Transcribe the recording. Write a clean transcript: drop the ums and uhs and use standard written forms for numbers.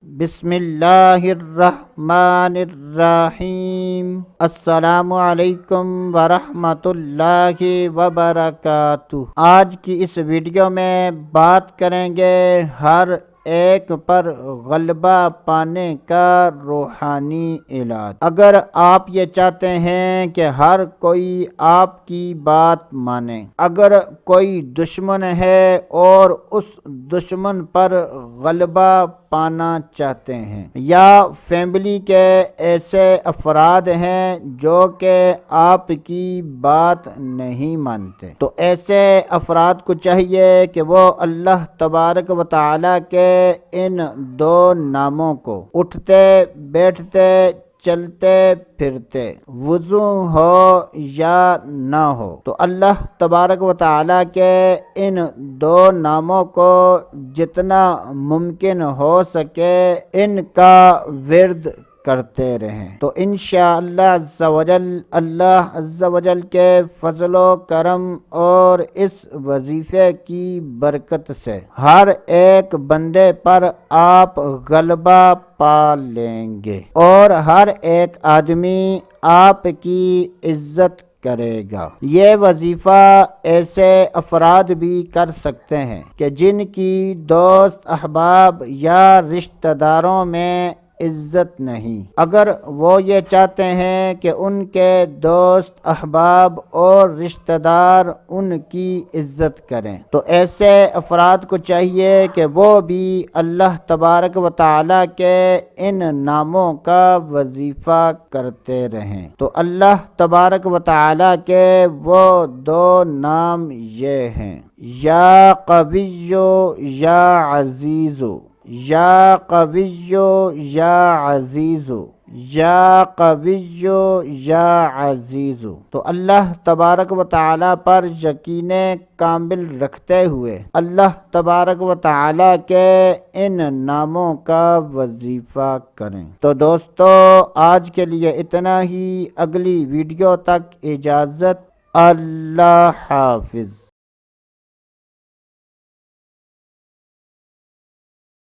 بسم اللہ الرحمن الرحیم۔ السلام علیکم ورحمۃ اللہ وبرکاتہ۔ آج کی اس ویڈیو میں بات کریں گے ہر ایک پر غلبہ پانے کا روحانی علاج۔ اگر آپ یہ چاہتے ہیں کہ ہر کوئی آپ کی بات مانے، اگر کوئی دشمن ہے اور اس دشمن پر غلبہ پانا چاہتے ہیں، یا فیملی کے ایسے افراد ہیں جو کہ آپ کی بات نہیں مانتے، تو ایسے افراد کو چاہیے کہ وہ اللہ تبارک و تعالیٰ کے ان دو ناموں کو اٹھتے بیٹھتے چلتے پھرتے، وضو ہو یا نہ ہو، تو اللہ تبارک و تعالیٰ کے ان دو ناموں کو جتنا ممکن ہو سکے ان کا ورد کرتے رہیں، تو انشاءاللہ عز و جل اللہ عز و جل کے فضل و کرم اور اس وظیفے کی برکت سے ہر ایک بندے پر آپ غلبہ پا لیں گے اور ہر ایک آدمی آپ کی عزت کرے گا۔ یہ وظیفہ ایسے افراد بھی کر سکتے ہیں کہ جن کی دوست احباب یا رشتہ داروں میں عزت نہیں۔ اگر وہ یہ چاہتے ہیں کہ ان کے دوست احباب اور رشتہ دار ان کی عزت کریں، تو ایسے افراد کو چاہیے کہ وہ بھی اللہ تبارک و تعالیٰ کے ان ناموں کا وظیفہ کرتے رہیں۔ تو اللہ تبارک و تعالیٰ کے وہ دو نام یہ ہیں: یا قویو یا عزیزو، یا قویو یا عزیزو، یا قویو یا عزیزو۔ تو اللہ تبارک و تعالیٰ پر یقین کامل رکھتے ہوئے اللہ تبارک و تعالیٰ کے ان ناموں کا وظیفہ کریں۔ تو دوستو، آج کے لیے اتنا ہی۔ اگلی ویڈیو تک اجازت۔ اللہ حافظ۔